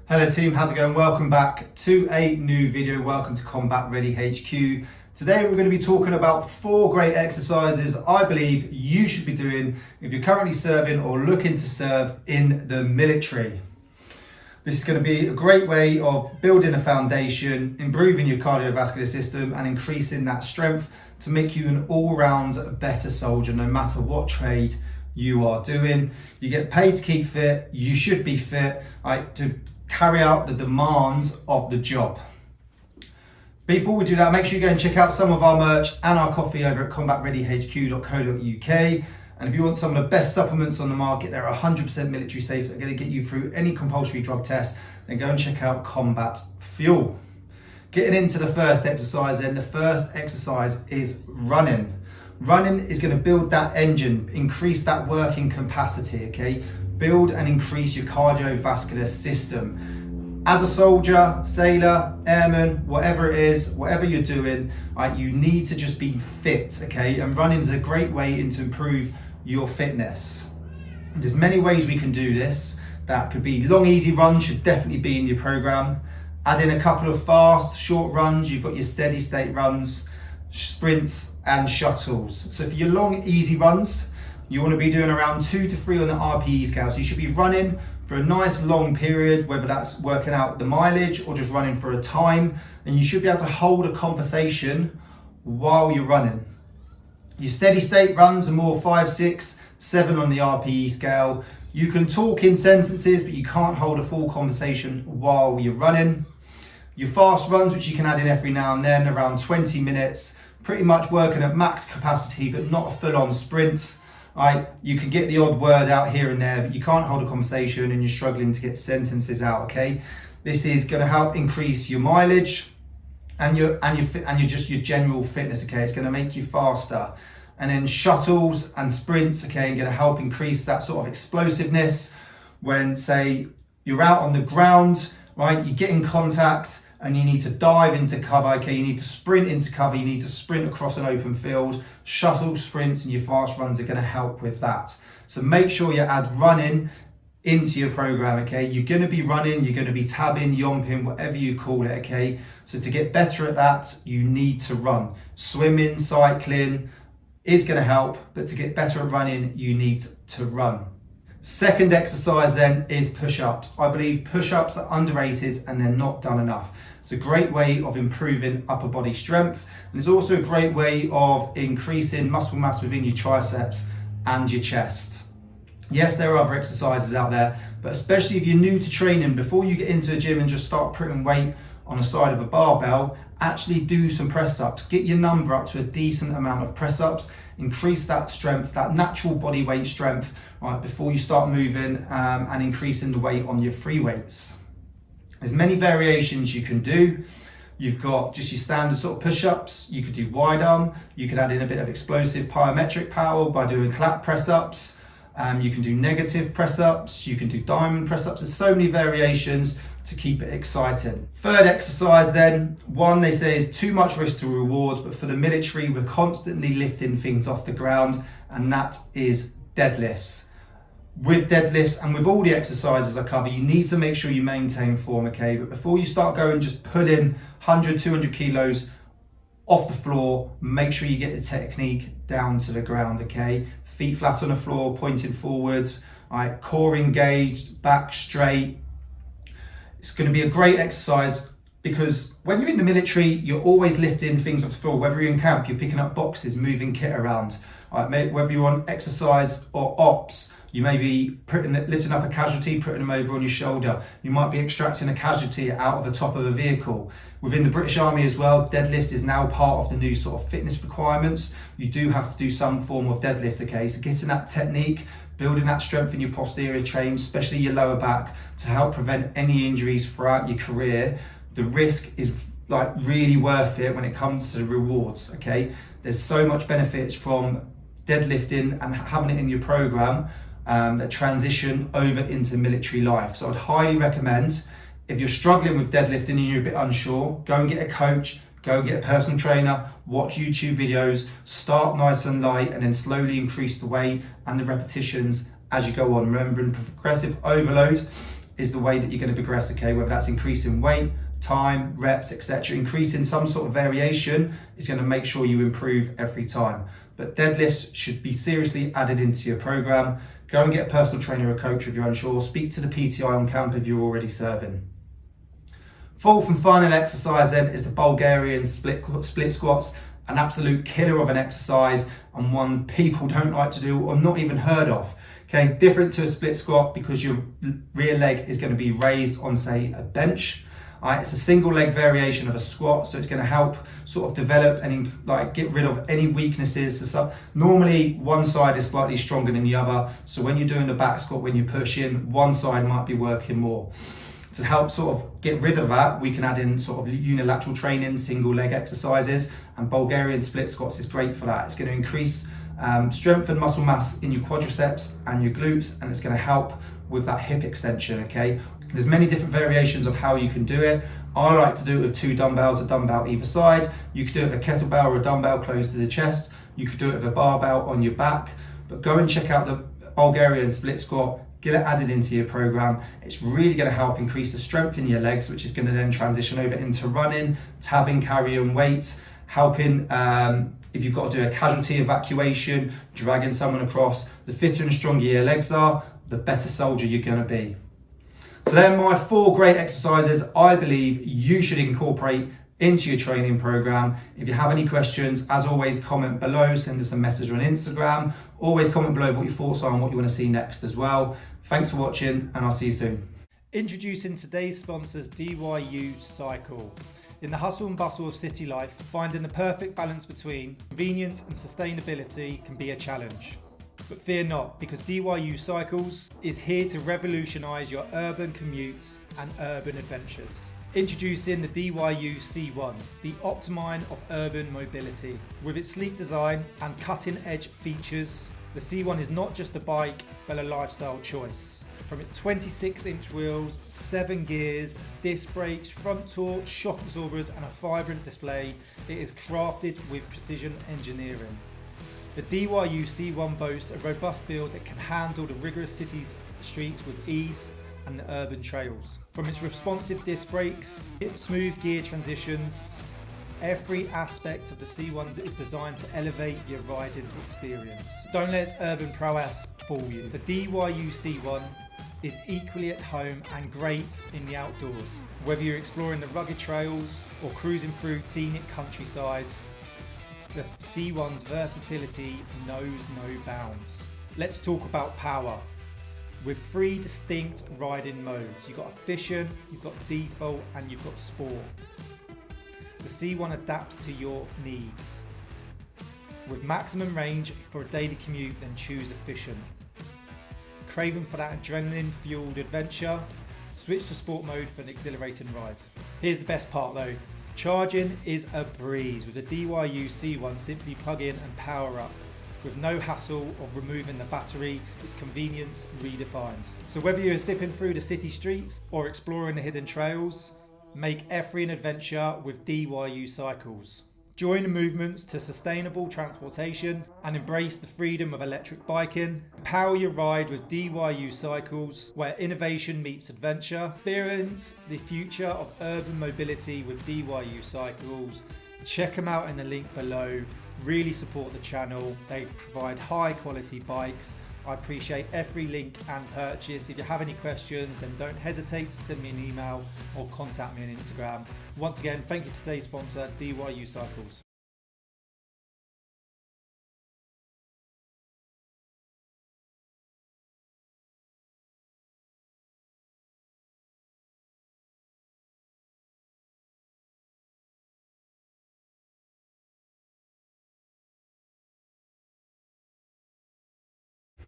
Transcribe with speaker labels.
Speaker 1: Hello team, how's it going? Welcome back to a new video. Welcome to Combat Ready HQ. Today we're going to be talking about 4 great exercises I believe you should be doing if you're currently serving or looking to serve in the military. This is going to be a great way of building a foundation, improving your cardiovascular system and increasing that strength to make you an all-round better soldier no matter what trade you are doing. You get paid to keep fit, you should be fit to carry out the demands of the job. Before we do that, make sure you go and check out some of our merch and our coffee over at combatreadyhq.co.uk. And if you want some of the best supplements on the market, they're 100% military safe. They're going to get you through any compulsory drug test. Then go and check out Combat Fuel. Getting into the first exercise then, the first exercise is running. Running is going to build that engine, increase that working capacity, okay? Build and increase your cardiovascular system. As a soldier, sailor, airman, whatever it is, whatever you're doing, you need to just be fit, okay? And running is a great way to improve your fitness. There's many ways we can do this. That could be long, easy runs should definitely be in your program. Add in a couple of fast, short runs. You've got your steady state runs, sprints and shuttles. So for your long, easy runs, you want to be doing around 2 to 3 on the RPE scale. So you should be running for a nice long period, whether that's working out the mileage or just running for a time. And you should be able to hold a conversation while you're running. Your steady state runs are more 5, 6, 7 on the RPE scale. You can talk in sentences, but you can't hold a full conversation while you're running. Your fast runs, which you can add in every now and then, around 20 minutes, pretty much working at max capacity, but not a full-on sprint. You can get the odd word out here and there, but you can't hold a conversation and you're struggling to get sentences out, okay? This is going to help increase your mileage and your general fitness, okay? It's going to make you faster. And then shuttles and sprints, okay, are going to help increase that sort of explosiveness when, say, you're out on the ground, right? You get in contact and you need to dive into cover, okay? You need to sprint into cover, you need to sprint across an open field. Shuttle sprints and your fast runs are going to help with that. So make sure you add running into your program, okay? You're going to be running, you're going to be tabbing, yomping, whatever you call it, okay? So to get better at that, you need to run. Swimming, cycling is going to help, but to get better at running, you need to run. Second exercise then is push-ups. I believe push-ups are underrated and they're not done enough. It's a great way of improving upper body strength, and it's also a great way of increasing muscle mass within your triceps and your chest. Yes, there are other exercises out there, but especially if you're new to training, before you get into a gym and just start putting weight on the side of a barbell, actually do some press-ups. Get your number up to a decent amount of press-ups. Increase that strength, that natural body weight strength, right, before you start moving and increasing the weight on your free weights. There's many variations you can do. You've got just your standard sort of push-ups. You could do wide arm. You could add in a bit of explosive plyometric power by doing clap press-ups. You can do negative press-ups. You can do diamond press-ups. There's so many variations to keep it exciting. Third exercise then, one they say is too much risk to rewards, but for the military, we're constantly lifting things off the ground, and that is deadlifts. With deadlifts and with all the exercises I cover, you need to make sure you maintain form, okay? But before you start going, just pulling 100, 200 kilos off the floor, make sure you get the technique down to the ground, okay? Feet flat on the floor, pointing forwards, core engaged, back straight. It's going to be a great exercise because when you're in the military, you're always lifting things off the floor. Whether you're in camp, you're picking up boxes, moving kit around. Whether you're on exercise or ops, you may be lifting up a casualty, putting them over on your shoulder. You might be extracting a casualty out of the top of a vehicle. Within the British Army as well, deadlift is now part of the new sort of fitness requirements. You do have to do some form of deadlift, okay? So getting that technique, building that strength in your posterior chain, especially your lower back, to help prevent any injuries throughout your career. The risk is really worth it when it comes to the rewards, okay? There's so much benefits from deadlifting and having it in your program that transition over into military life. So I'd highly recommend, if you're struggling with deadlifting and you're a bit unsure, go and get a coach, go get a personal trainer, watch YouTube videos, start nice and light and then slowly increase the weight and the repetitions as you go on. Remembering progressive overload is the way that you're going to progress, okay? Whether that's increasing weight, time, reps, etc. Increasing some sort of variation is going to make sure you improve every time. But deadlifts should be seriously added into your program. Go and get a personal trainer or coach if you're unsure. Speak to the PTI on camp if you're already serving. Fourth and final exercise then is the Bulgarian split squats. An absolute killer of an exercise, and one people don't like to do or not even heard of. Okay, different to a split squat because your rear leg is going to be raised on, say, a bench. It's a single leg variation of a squat, so it's going to help sort of develop and get rid of any weaknesses. So normally one side is slightly stronger than the other, so when you're doing the back squat, when you push in, one side might be working more. To help sort of get rid of that, we can add in sort of unilateral training, single leg exercises, and Bulgarian split squats is great for that. It's going to increase strength and muscle mass in your quadriceps and your glutes, and it's going to help with that hip extension, okay? There's many different variations of how you can do it. I like to do it with 2 dumbbells, a dumbbell either side. You could do it with a kettlebell or a dumbbell close to the chest. You could do it with a barbell on your back, but go and check out the Bulgarian split squat. Get it added into your program. It's really going to help increase the strength in your legs, which is going to then transition over into running, tabbing, carrying weights, helping if you've got to do a casualty evacuation, dragging someone across. The fitter and stronger your legs are, the better soldier you're going to be. So they're my 4 great exercises I believe you should incorporate into your training program. If you have any questions, as always, comment below, send us a message on Instagram. Always comment below what your thoughts are and what you want to see next as well. Thanks for watching, and I'll see you soon. Introducing today's sponsors, DYU Cycle. In the hustle and bustle of city life, finding the perfect balance between convenience and sustainability can be a challenge. But fear not, because DYU Cycles is here to revolutionise your urban commutes and urban adventures. Introducing the DYU C1, the Optimine of urban mobility. With its sleek design and cutting-edge features, the C1 is not just a bike, but a lifestyle choice. From its 26-inch wheels, 7 gears, disc brakes, front torque, shock absorbers, and a vibrant display, it is crafted with precision engineering. The DYU C1 boasts a robust build that can handle the rigorous city streets with ease and the urban trails. From its responsive disc brakes, smooth gear transitions, every aspect of the C1 is designed to elevate your riding experience. Don't let its urban prowess fool you. The DYU C1 is equally at home and great in the outdoors. Whether you're exploring the rugged trails or cruising through scenic countryside, the C1's versatility knows no bounds. Let's talk about power. With 3 distinct riding modes. You've got efficient, you've got default, and you've got sport. The C1 adapts to your needs. With maximum range for a daily commute, then choose efficient. Craving for that adrenaline-fueled adventure? Switch to sport mode for an exhilarating ride. Here's the best part though. Charging is a breeze. With the DYU C1, simply plug in and power up. With no hassle of removing the battery, it's convenience redefined. So whether you're zipping through the city streets or exploring the hidden trails, make every an adventure with DYU Cycles. Join the movements to sustainable transportation and embrace the freedom of electric biking. Power your ride with DYU Cycles, where innovation meets adventure. Experience the future of urban mobility with DYU Cycles. Check them out in the link below. Really support the channel. They provide high quality bikes. I appreciate every link and purchase. If you have any questions, then don't hesitate to send me an email or contact me on Instagram. Once again, thank you to today's sponsor, DYU Cycles.